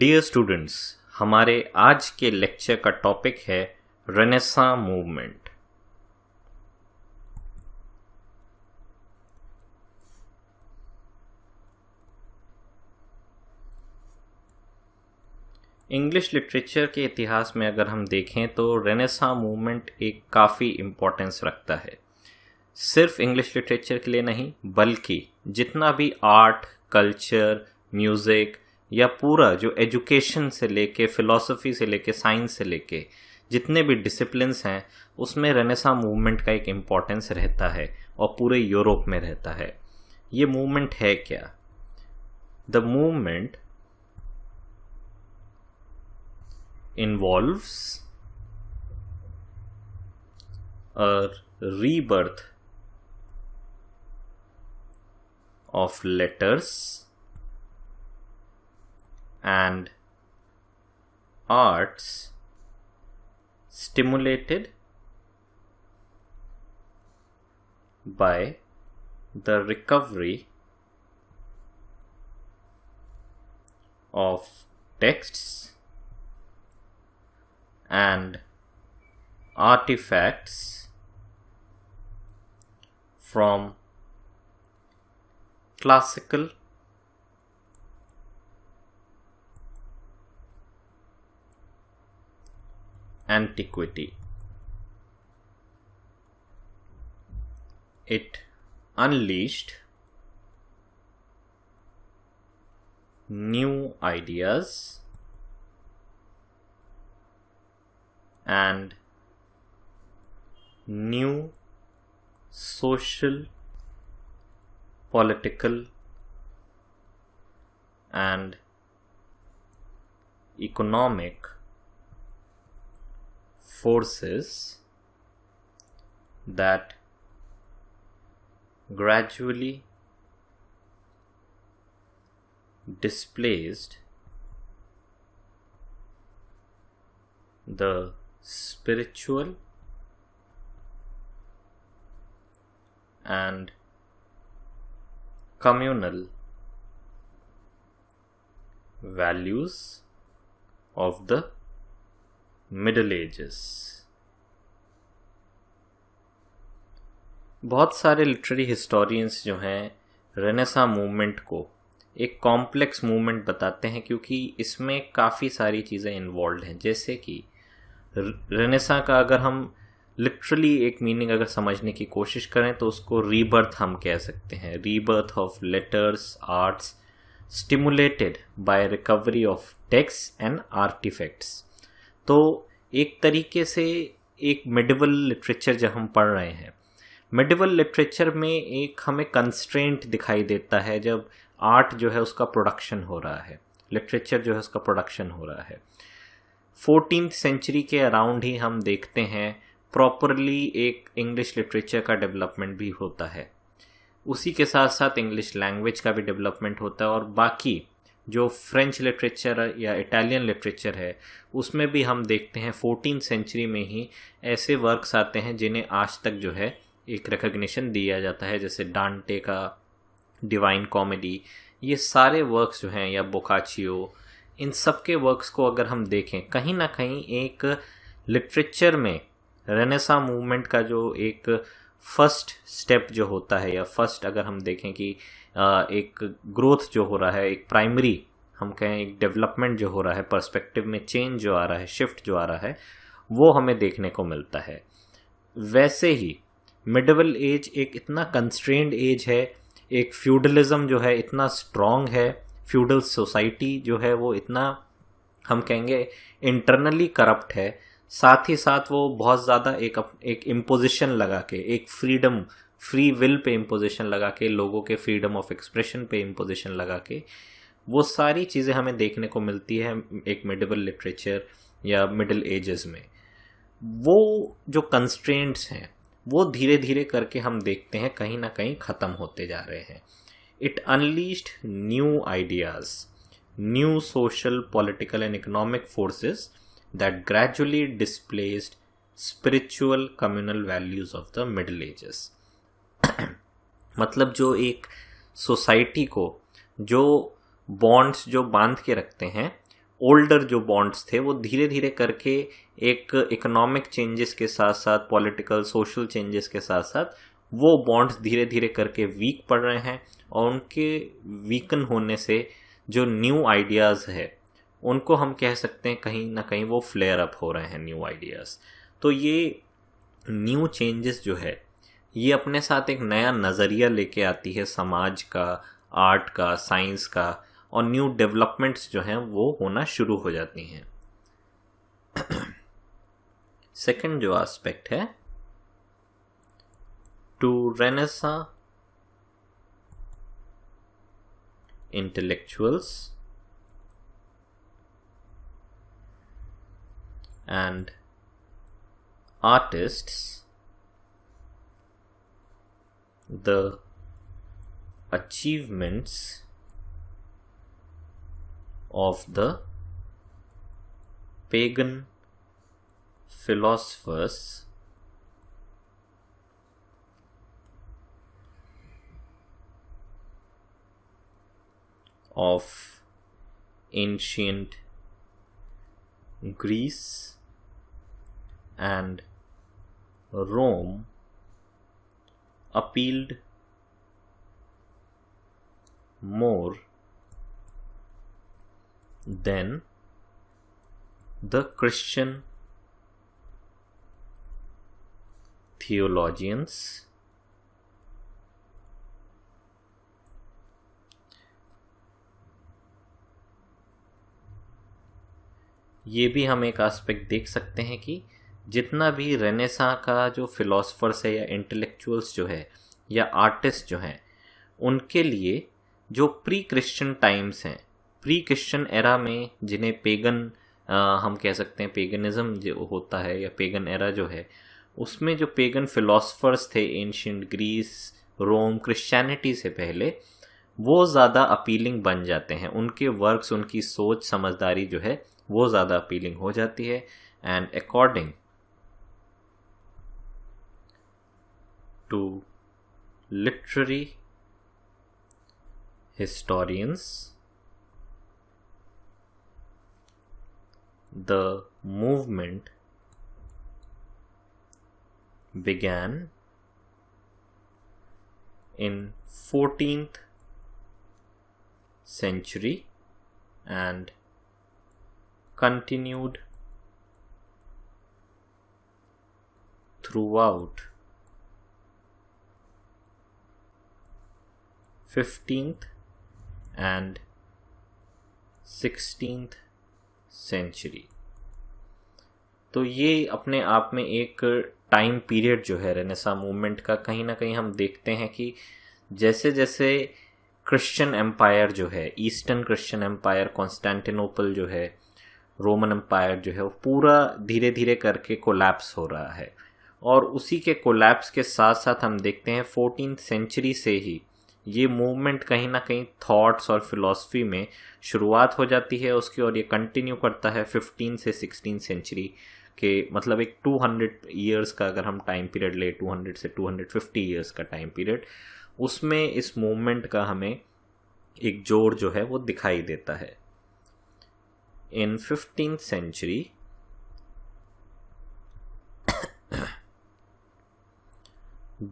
Dear students, हमारे आज के लेक्चर का टॉपिक है रेनेसां मूवमेंट। इंग्लिश लिटरेचर के इतिहास में अगर हम देखें तो रेनेसां मूवमेंट एक काफ़ी इम्पोर्टेंस रखता है। सिर्फ इंग्लिश लिटरेचर के लिए नहीं, बल्कि जितना भी आर्ट, कल्चर, म्यूज़िक या पूरा जो एजुकेशन से लेके, फिलॉसफी से लेके, साइंस से लेके जितने भी डिसिप्लिन्स हैं, उसमें रेनेसां मूवमेंट का एक इम्पोर्टेंस रहता है और पूरे यूरोप में रहता है। ये मूवमेंट है क्या? The movement involves a rebirth of letters and arts stimulated by the recovery of texts and artifacts from classical antiquity. It unleashed new ideas and new social, political and economic forces that gradually displaced the spiritual and communal values of the Middle Ages. बहुत सारे literary historians जो हैं renaissance movement को एक complex movement बताते हैं, क्योंकि इसमें काफ़ी सारी चीज़ें इन्वॉल्व हैं। जैसे कि रेनेसां का अगर हम लिटरली एक मीनिंग अगर समझने की कोशिश करें तो उसको रीबर्थ हम कह सकते हैं। Rebirth of letters, arts stimulated by recovery of text and artifacts. तो एक तरीके से एक मिडिवल लिटरेचर जब हम पढ़ रहे हैं, मिडिवल लिटरेचर में एक हमें कंस्ट्रेंट दिखाई देता है जब आर्ट जो है उसका प्रोडक्शन हो रहा है, लिटरेचर जो है उसका प्रोडक्शन हो रहा है। 14th सेंचुरी के अराउंड ही हम देखते हैं प्रॉपरली एक इंग्लिश लिटरेचर का डेवलपमेंट भी होता है। उसी के साथ साथ इंग्लिश लैंग्वेज का भी डेवलपमेंट होता है, और बाकी जो फ्रेंच लिटरेचर या इटालियन लिटरेचर है उसमें भी हम देखते हैं 14th सेंचुरी में ही ऐसे वर्क्स आते हैं जिन्हें आज तक जो है एक रिकग्निशन दिया जाता है, जैसे डांटे का डिवाइन कॉमेडी। ये सारे वर्क्स जो हैं, या बोकाचियो, इन सब के वर्क्स को अगर हम देखें, कहीं ना कहीं एक लिटरेचर में रेनेसां मूवमेंट का जो एक फर्स्ट स्टेप जो होता है, या फर्स्ट अगर हम देखें कि एक ग्रोथ जो हो रहा है, एक प्राइमरी हम कहें एक डेवलपमेंट जो हो रहा है, पर्सपेक्टिव में चेंज जो आ रहा है, शिफ्ट जो आ रहा है, वो हमें देखने को मिलता है। वैसे ही मिडिवल एज एक इतना कंस्ट्रेंड एज है, एक फ्यूडलिज्म जो है इतना स्ट्रॉन्ग है, फ्यूडल सोसाइटी जो है वो इतना हम कहेंगे इंटरनली करप्ट है, साथ ही साथ वो बहुत ज़्यादा एक इम्पोजिशन लगा के, एक फ्री विल पे इम्पोजिशन लगा के, लोगों के फ्रीडम ऑफ एक्सप्रेशन पे इम्पोजिशन लगा के, वो सारी चीज़ें हमें देखने को मिलती है एक मिडिवल लिटरेचर या मिडिल एजेस में। वो जो कंस्ट्रेंट्स हैं वो धीरे धीरे करके हम देखते हैं कहीं ना कहीं ख़त्म होते जा रहे हैं। It unleashed new ideas, new social, political and economic forces that gradually displaced spiritual communal values of the Middle Ages. मतलब जो एक सोसाइटी को जो बॉन्ड्स जो बांध के रखते हैं ओल्डर जो बॉन्ड्स थे वो धीरे धीरे करके एक इकोनॉमिक चेंजेस के साथ साथ, पॉलिटिकल सोशल चेंजेस के साथ साथ वो बॉन्ड्स धीरे धीरे करके वीक पड़ रहे हैं, और उनके वीकन होने से जो न्यू आइडियाज़ है उनको हम कह सकते हैं कहीं ना कहीं वो फ्लेयर अप हो रहे हैं न्यू आइडियाज़। तो ये न्यू चेंजेस जो है ये अपने साथ एक नया नज़रिया लेके आती है समाज का, आर्ट का, साइंस का, और न्यू डेवलपमेंट्स जो हैं वो होना शुरू हो जाती हैं। सेकंड जो एस्पेक्ट है, to renaissance intellectuals and artists, the achievements of the pagan philosophers of ancient Greece and Rome appealed more than the Christian theologians ये भी हम एक एस्पेक्ट देख सकते हैं कि जितना भी रेनेसां का जो फिलोसफर्स है या इंटेलेक्चुअल्स जो है या आर्टिस्ट जो हैं, उनके लिए जो प्री क्रिश्चियन टाइम्स हैं, प्री क्रिश्चियन एरा में जिन्हें पेगन हम कह सकते हैं, पेगनिज्म जो होता है या पेगन एरा जो है, उसमें जो पेगन फिलोसफर्स थे एंशिएंट ग्रीस, रोम, क्रिश्चियनिटी से पहले, वो ज़्यादा अपीलिंग बन जाते हैं। उनके वर्क्स, उनकी सोच समझदारी जो है वो ज़्यादा अपीलिंग हो जाती है। And according to literary historians, the movement began in 14th century and continued throughout 15th and 16th century। तो ये अपने आप में एक टाइम पीरियड जो है रेनेसां मूवमेंट का, कहीं ना कहीं हम देखते हैं कि जैसे जैसे क्रिश्चियन एम्पायर जो है, ईस्टर्न क्रिश्चियन एम्पायर, कॉन्स्टेंटिनोपल जो है, रोमन एम्पायर जो है, वो पूरा धीरे धीरे करके कोलैप्स हो रहा है। और उसी के कोलैप्स के साथ साथ हम देखते हैं 14th सेंचुरी से ही ये मूवमेंट कहीं ना कहीं थॉट्स और फिलॉसफी में शुरुआत हो जाती है उसकी, और ये कंटिन्यू करता है 15 से 16 सेंचुरी के, मतलब एक 200 ईयर्स का अगर हम टाइम पीरियड ले, 200 से 250 ईयर्स का टाइम पीरियड, उसमें इस मूवमेंट का हमें एक जोड़ जो है वो दिखाई देता है। In 15th century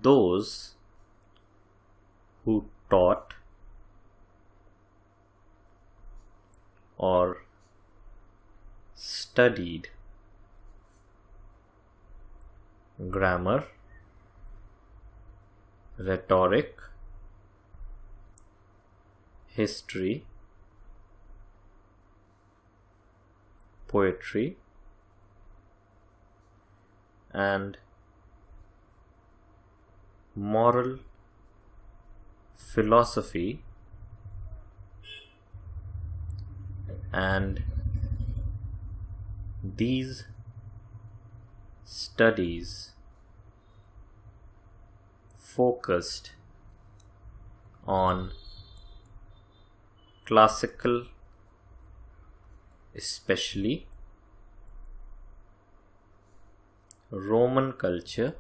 those who taught or studied grammar, rhetoric, history, poetry, and moral philosophy, and these studies focused on classical, especially Roman culture